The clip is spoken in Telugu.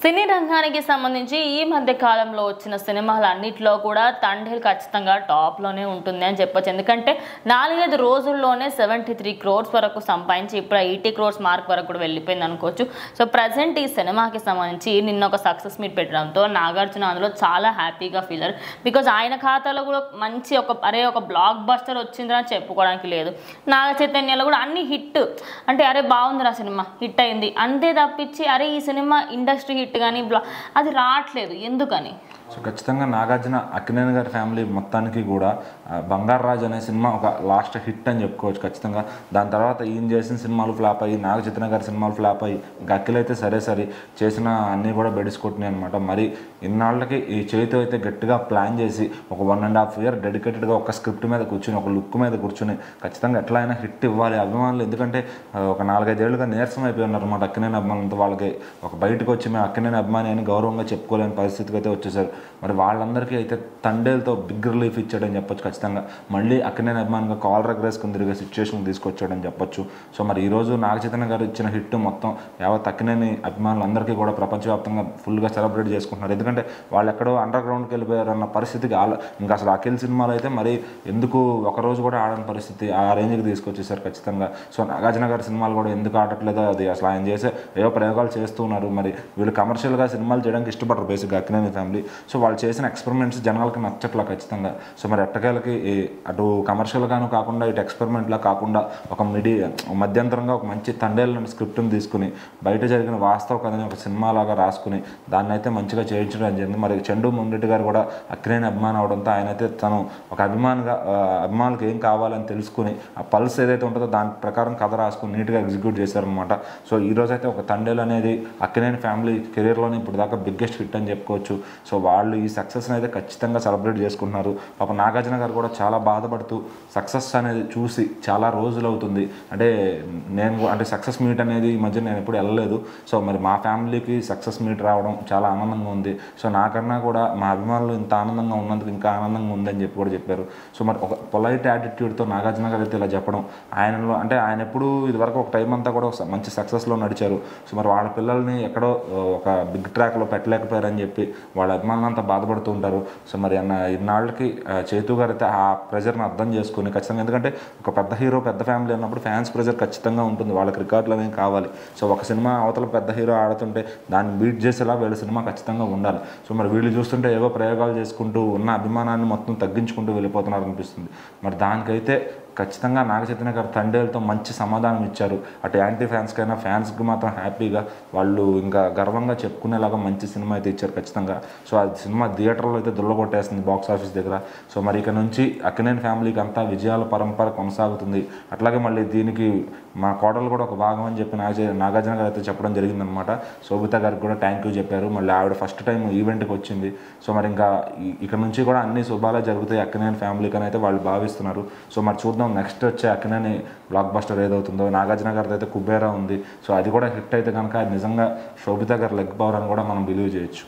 సినీ రంగానికి సంబంధించి ఈ మధ్య కాలంలో వచ్చిన సినిమాలన్నిట్లో కూడా తండేల్ ఖచ్చితంగా టాప్లోనే ఉంటుంది అని చెప్పొచ్చు. ఎందుకంటే 4-5 రోజుల్లోనే 73 crores వరకు సంపాదించి ఇప్పుడు 80 crores మార్క్ వరకు కూడా వెళ్ళిపోయింది అనుకోవచ్చు. సో ప్రజెంట్ ఈ సినిమాకి సంబంధించి నిన్న ఒక సక్సెస్ మీట్ పెట్టడంతో నాగార్జున అందులో చాలా హ్యాపీగా ఫీల్ అయ్యారు. బికాజ్ ఆయన ఖాతాలో కూడా మంచి ఒక బ్లాక్ బస్టర్ వచ్చిందని చెప్పుకోవడానికి లేదు. నాగ చైతన్యలో కూడా అన్ని హిట్, అంటే అరే బాగుందిరా సినిమా హిట్ అయింది అంతే తప్పించి అరే ఈ సినిమా ఇండస్ట్రీ హిట్ కానీ అది రావట్లేదు ఎందుకని. సో ఖచ్చితంగా నాగార్జున అక్కినేని గారి ఫ్యామిలీ మొత్తానికి కూడా బంగారు రాజు అనే సినిమా ఒక లాస్ట్ హిట్ అని చెప్పుకోవచ్చు ఖచ్చితంగా. దాని తర్వాత ఈయన చేసిన సినిమాలు ఫ్లాప్ అయ్యి, నాగ చైతన్య గారి సినిమాలు ఫ్లాప్ అయ్యి, అఖిలైతే సరే చేసిన అన్నీ కూడా బెడిసికొట్టినాయి అనమాట. మరి ఇన్నాళ్ళకి ఈ చేతి అయితే గట్టిగా ప్లాన్ చేసి ఒక 1.5 year డెడికేటెడ్గా ఒక స్క్రిప్ట్ మీద కూర్చుని, ఒక లుక్ మీద కూర్చుని ఖచ్చితంగా ఎట్లా అయినా హిట్ ఇవ్వాలి అభిమానులు. ఎందుకంటే ఒక 4-5 ఏళ్ళుగా నీరసం అయిపోయి ఉన్నారు అనమాట అక్కినేని అభిమానులతో. వాళ్ళకి ఒక బయటకు వచ్చి మేము అక్కినేని అభిమాని అని గౌరవంగా చెప్పుకోలేని పరిస్థితికి అయితే వచ్చేసారు. మరి వాళ్ళందరికీ అయితే తండేలతో బిగ్ రిలీఫ్ ఇచ్చాడని చెప్పొచ్చు ఖచ్చితంగా. మళ్ళీ అక్కినేని అభిమానిగా కాలర్ ఎగరేసుకుని తిరిగే సిచ్యువేషన్ తీసుకొచ్చాడని చెప్పొచ్చు. సో మరి ఈరోజు నాగ చైతన్య గారు ఇచ్చిన హిట్ మొత్తం యావత్ అక్కినేని అభిమానులందరికీ కూడా ప్రపంచవ్యాప్తంగా ఫుల్గా సెలబ్రేట్ చేసుకుంటున్నారు. ఎందుకంటే వాళ్ళు ఎక్కడో అండర్ గ్రౌండ్కి వెళ్ళిపోయారు అన్న పరిస్థితికి ఇంకా అసలు అఖిల్ సినిమాలు అయితే మరి ఎందుకు ఒకరోజు కూడా ఆడని పరిస్థితి ఆ రేంజ్కి తీసుకొచ్చేసారు ఖచ్చితంగా. సో నాగార్జున గారి సినిమాలు కూడా ఎందుకు ఆడట్లేదో అది అసలు ఆయన చేసే ఏవో ప్రయోగాలు చేస్తూ ఉన్నారు. మరి వీళ్ళు కమర్షియల్గా సినిమాలు చేయడానికి ఇష్టపడరు బేసిక్గా అక్కినేని ఫ్యామిలీ. సో వాళ్ళు చేసిన ఎక్స్పెరిమెంట్స్ జనాలకి నచ్చట్లా ఖచ్చితంగా. సో మరి ఎట్టకేలకి అటు కమర్షియల్గాను కాకుండా ఇటు ఎక్స్పెరిమెంట్లా కాకుండా ఒక మధ్యంతరంగా ఒక మంచి తండేళ్ళ స్క్రిప్ట్ని తీసుకుని బయట జరిగిన వాస్తవ కథని ఒక సినిమాలాగా రాసుకుని దాన్ని అయితే మంచిగా చేయించడం జరిగింది. మరి చండు మొండెడ్డి గారు కూడా అక్కినేని అభిమాని అవడంతో ఆయన అయితే తను ఒక అభిమానులకు ఏం కావాలని తెలుసుకుని ఆ పల్స్ ఏదైతే ఉంటుందో దాని ప్రకారం కథ రాసుకుని నీట్గా ఎగ్జిక్యూట్ చేశారనమాట. సో ఈరోజు అయితే ఒక తండేలు అనేది అక్కినేని ఫ్యామిలీ కెరీర్లోనే ఇప్పుడు దాకా బిగ్గెస్ట్ హిట్ అని చెప్పుకోవచ్చు. సో వాళ్ళు ఈ సక్సెస్ని అయితే ఖచ్చితంగా సెలబ్రేట్ చేసుకుంటున్నారు. పాప నాగార్జున గారు కూడా చాలా బాధపడుతూ సక్సెస్ అనేది చూసి చాలా రోజులు అవుతుంది, అంటే సక్సెస్ మీట్ అనేది ఈ మధ్య నేను ఎప్పుడు వెళ్ళలేదు. సో మరి మా ఫ్యామిలీకి సక్సెస్ మీట్ రావడం చాలా ఆనందంగా ఉంది. సో నాకన్నా కూడా మా అభిమానులు ఇంత ఆనందంగా ఉన్నందుకు ఇంకా ఆనందంగా ఉందని చెప్పి కూడా చెప్పారు. సో మరి ఒక పొలైట్ యాటిట్యూడ్తో నాగార్జున గారు అయితే ఇలా చెప్పడం ఆయనలో, అంటే ఆయన ఎప్పుడు ఇదివరకు ఒక టైం అంతా కూడా మంచి సక్సెస్లో నడిచారు. సో మరి వాళ్ళ పిల్లల్ని ఎక్కడో ఒక బిగ్ ట్రాక్లో పెట్టలేకపోయారని చెప్పి వాళ్ళ అభిమానులంతా బాధపడుతూ ఉంటారు. సో మరి ఇన్నాళ్ళకి చేతు గారు అయితే ఆ ప్రెజర్ని అర్థం చేసుకుని ఖచ్చితంగా, ఎందుకంటే ఒక పెద్ద హీరో పెద్ద ఫ్యామిలీ అన్నప్పుడు ఫ్యాన్స్ ప్రెజర్ ఖచ్చితంగా ఉంటుంది, వాళ్ళకి రికార్డులు అనేవి కావాలి. సో ఒక సినిమా అవతల పెద్ద హీరో ఆడుతుంటే దాన్ని బీట్ చేసేలా వీళ్ళ సినిమా ఖచ్చితంగా ఉండాలి. సో మరి వీళ్ళు చూస్తుంటే ఏవో ప్రయోగాలు చేసుకుంటూ ఉన్న అభిమానాన్ని మొత్తం తగ్గించుకుంటూ వెళ్ళిపోతున్నారు అనిపిస్తుంది. మరి దానికైతే ఖచ్చితంగా నాగ చైతన్య గారు తండేలతో మంచి సమాధానం ఇచ్చారు. అటు యాంటీ ఫ్యాన్స్కైనా ఫ్యాన్స్కి మాత్రం హ్యాపీగా వాళ్ళు ఇంకా గర్వంగా చెప్పుకునేలాగా మంచి సినిమా అయితే ఇచ్చారు ఖచ్చితంగా. సో ఆ సినిమా థియేటర్లో అయితే దుల్లగొట్టేస్తుంది బాక్స్ ఆఫీస్ దగ్గర. సో మరి ఇక నుంచి అక్కినేని ఫ్యామిలీకి అంతా విజయాల పరంపర కొనసాగుతుంది. అట్లాగే మళ్ళీ దీనికి మా కోడలు కూడా ఒక భాగం అని చెప్పి నాగార్జున గారు అయితే చెప్పడం జరిగిందనమాట. శోభిత గారికి కూడా థ్యాంక్ యూ చెప్పారు. మళ్ళీ ఆవిడ ఫస్ట్ టైం ఈవెంట్కి వచ్చింది. సో మరి ఇంకా ఇక్కడ నుంచి కూడా అన్ని శుభాలే జరుగుతాయి అక్కినేని ఫ్యామిలీకి అని అయితే వాళ్ళు భావిస్తున్నారు. సో మరి చూద్దాం నెక్స్ట్ వచ్చే అక్కినేని బ్లాక్ బస్టర్ ఏదవుతుందో. నాగార్జున గారితో అయితే కుబేరా ఉంది. సో అది కూడా హిట్ అయితే కనుక అది నిజంగా శోభిత గారు లెగ్ పవర్ అని కూడా మనం బిలీవ్ చేయొచ్చు.